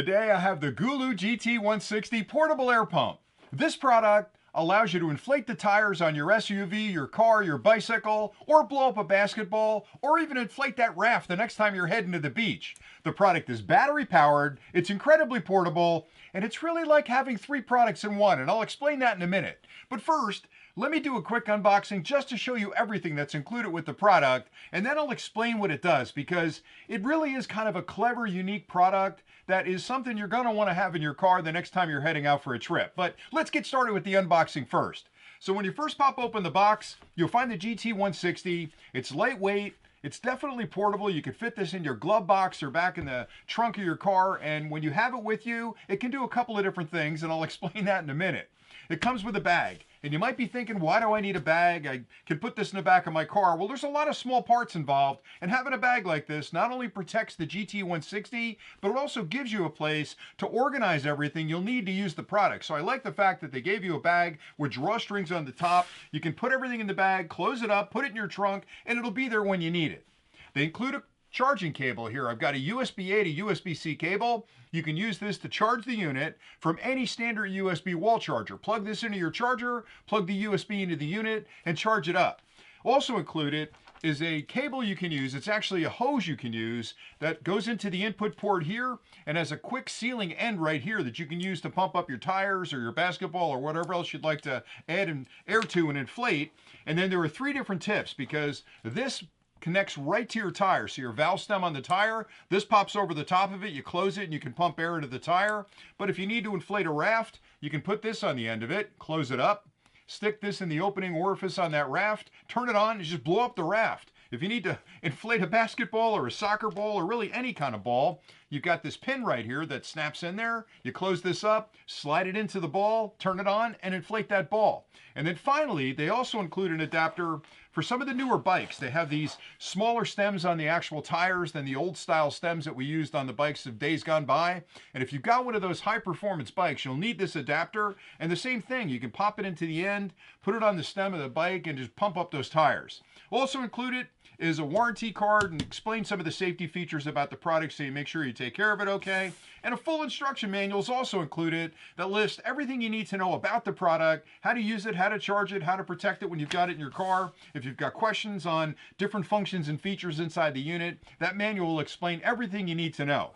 Today I have the GOOLOO GT160 portable air pump. This product allows you to inflate the tires on your SUV, your car, your bicycle, or blow up a basketball, or even inflate that raft the next time you're heading to the beach. The product is battery powered, it's incredibly portable, and it's really like having three products in one, and I'll explain that in a minute. But first, let me do a quick unboxing just to show you everything that's included with the product, and then I'll explain what it does, because it really is kind of a clever, unique product that is something you're going to want to have in your car the next time you're heading out for a trip. But let's get started with the unboxing first. So when you first pop open the box, you'll find the GT160. It's lightweight. It's definitely portable. You can fit this in your glove box or back in the trunk of your car. And when you have it with you, it can do a couple of different things, and I'll explain that in a minute. It comes with a bag. And you might be thinking, why do I need a bag? I can put this in the back of my car. Well, there's a lot of small parts involved, and having a bag like this not only protects the GT160, but it also gives you a place to organize everything you'll need to use the product. So I like the fact that they gave you a bag with drawstrings on the top. You can put everything in the bag, close it up, put it in your trunk, and it'll be there when you need it. They include a charging cable here. I've got a USB-A to USB-C cable. You can use this to charge the unit from any standard USB wall charger. Plug this into your charger, plug the USB into the unit, and charge it up. Also included is a cable you can use. It's actually a hose you can use that goes into the input port here and has a quick sealing end right here that you can use to pump up your tires or your basketball or whatever else you'd like to add an air to and inflate. And then there are three different tips, because this connects right to your tire. So your valve stem on the tire, this pops over the top of it, you close it and you can pump air into the tire. But if you need to inflate a raft, you can put this on the end of it, close it up, stick this in the opening orifice on that raft, turn it on, and just blow up the raft. If you need to inflate a basketball or a soccer ball or really any kind of ball, you've got this pin right here that snaps in there. You close this up, slide it into the ball, turn it on, and inflate that ball. And then finally, they also include an adapter for some of the newer bikes. They have these smaller stems on the actual tires than the old style stems that we used on the bikes of days gone by. And if you've got one of those high performance bikes, you'll need this adapter. And the same thing, you can pop it into the end, put it on the stem of the bike, and just pump up those tires. Also included is a warranty card and explain some of the safety features about the product so you make sure you take care of it okay. And a full instruction manual is also included that lists everything you need to know about the product, how to use it, how to charge it, how to protect it when you've got it in your car. If you've got questions on different functions and features inside the unit, that manual will explain everything you need to know.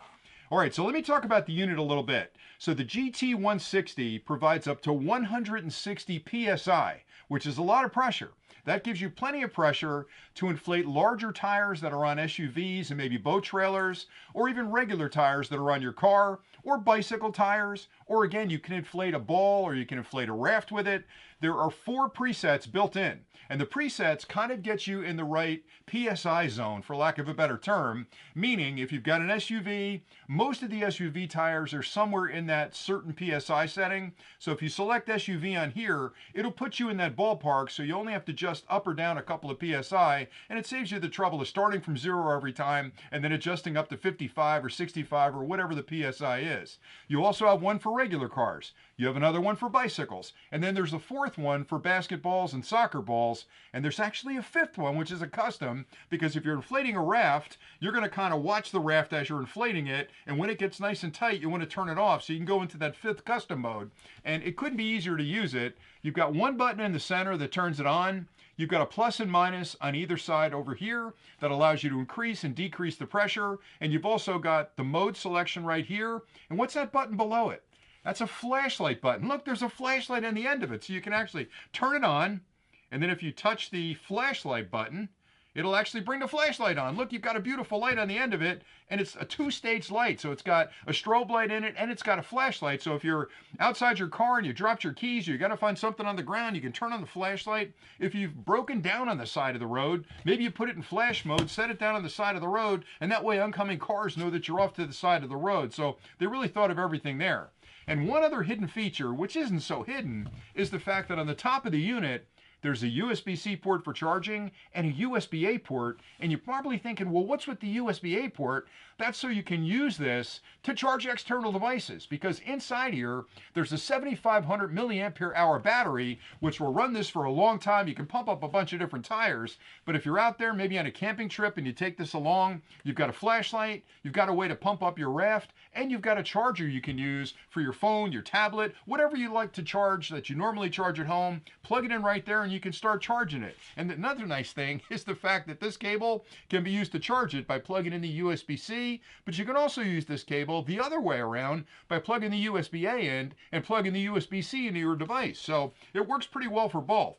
All right, so let me talk about the unit a little bit. So the GT160 provides up to 160 PSI, which is a lot of pressure. That gives you plenty of pressure to inflate larger tires that are on SUVs and maybe boat trailers, or even regular tires that are on your car, or bicycle tires, or again, you can inflate a ball or you can inflate a raft with it. There are 4 presets built in, and the presets kind of get you in the right PSI zone, for lack of a better term, meaning if you've got an SUV, most of the SUV tires are somewhere in that certain PSI setting. So if you select SUV on here, it'll put you in that ballpark, so you only have to adjust up or down a couple of PSI, and it saves you the trouble of starting from 0 every time and then adjusting up to 55 or 65 or whatever the PSI is. You also have one for regular cars. You have another one for bicycles, and then there's a 4th one for basketballs and soccer balls, and there's actually a 5th one, which is a custom, because if you're inflating a raft, you're going to kind of watch the raft as you're inflating it, and when it gets nice and tight, you want to turn it off, so you can go into that 5th custom mode, and it couldn't be easier to use it. You've got one button in the center that turns it on. You've got a plus and minus on either side over here that allows you to increase and decrease the pressure, and you've also got the mode selection right here, and what's that button below it? That's a flashlight button. Look, there's a flashlight on the end of it, so you can actually turn it on, and then if you touch the flashlight button, it'll actually bring the flashlight on. Look, you've got a beautiful light on the end of it, and it's a 2-stage light, so it's got a strobe light in it, and it's got a flashlight, so if you're outside your car and you dropped your keys, you got to find something on the ground, you can turn on the flashlight. If you've broken down on the side of the road, maybe you put it in flash mode, set it down on the side of the road, and that way oncoming cars know that you're off to the side of the road, so they really thought of everything there. And one other hidden feature, which isn't so hidden, is the fact that on the top of the unit, There's a USB-C port for charging and a USB-A port. And you're probably thinking, well, what's with the USB-A port? That's so you can use this to charge external devices, because inside here, there's a 7,500 milliampere hour battery, which will run this for a long time. You can pump up a bunch of different tires, but if you're out there, maybe on a camping trip and you take this along, you've got a flashlight, you've got a way to pump up your raft, and you've got a charger you can use for your phone, your tablet, whatever you like to charge that you normally charge at home. Plug it in right there and you can start charging it. And another nice thing is the fact that this cable can be used to charge it by plugging in the USB-C, but you can also use this cable the other way around by plugging the USB-A end and plugging the USB-C into your device. So it works pretty well for both.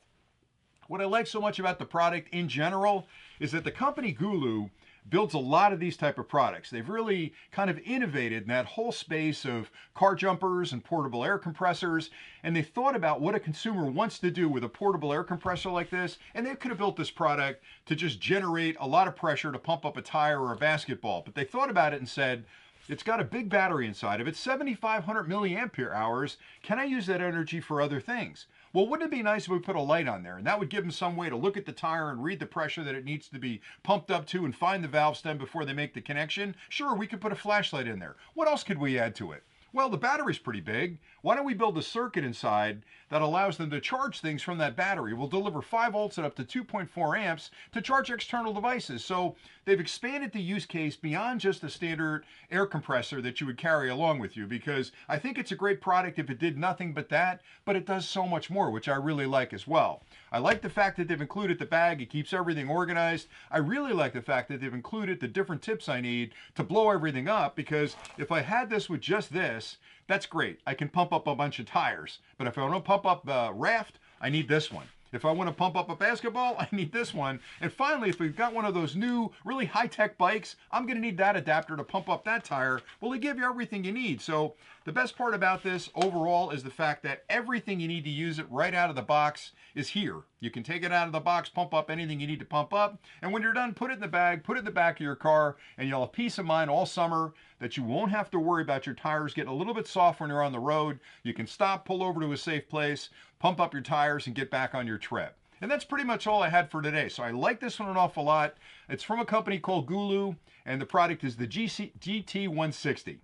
What I like so much about the product in general is that the company GOOLOO builds a lot of these type of products. They've really kind of innovated in that whole space of car jumpers and portable air compressors, and they thought about what a consumer wants to do with a portable air compressor like this, and they could have built this product to just generate a lot of pressure to pump up a tire or a basketball. But they thought about it and said, it's got a big battery inside of it, 7,500 milliampere hours. Can I use that energy for other things? Well, wouldn't it be nice if we put a light on there? And that would give them some way to look at the tire and read the pressure that it needs to be pumped up to and find the valve stem before they make the connection. Sure, we could put a flashlight in there. What else could we add to it? Well, the battery's pretty big. Why don't we build a circuit inside that allows them to charge things from that battery? We'll deliver 5 volts at up to 2.4 amps to charge external devices. So they've expanded the use case beyond just a standard air compressor that you would carry along with you, because I think it's a great product if it did nothing but that, but it does so much more, which I really like as well. I like the fact that they've included the bag. It keeps everything organized. I really like the fact that they've included the different tips I need to blow everything up, because if I had this with just this, that's great. I can pump up a bunch of tires. But if I want to pump up a raft, I need this one. If I want to pump up a basketball, I need this one. And finally, if we've got one of those new, really high-tech bikes, I'm going to need that adapter to pump up that tire. Well, they give you everything you need. So the best part about this overall is the fact that everything you need to use it right out of the box is here. You can take it out of the box, pump up anything you need to pump up, and when you're done, put it in the bag, put it in the back of your car, and you'll have peace of mind all summer that you won't have to worry about your tires getting a little bit soft when you're on the road. You can stop, pull over to a safe place, pump up your tires, and get back on your trip. And that's pretty much all I had for today. So I like this one an awful lot. It's from a company called GOOLOO, and the product is the GT160.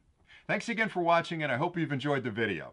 Thanks again for watching, and I hope you've enjoyed the video.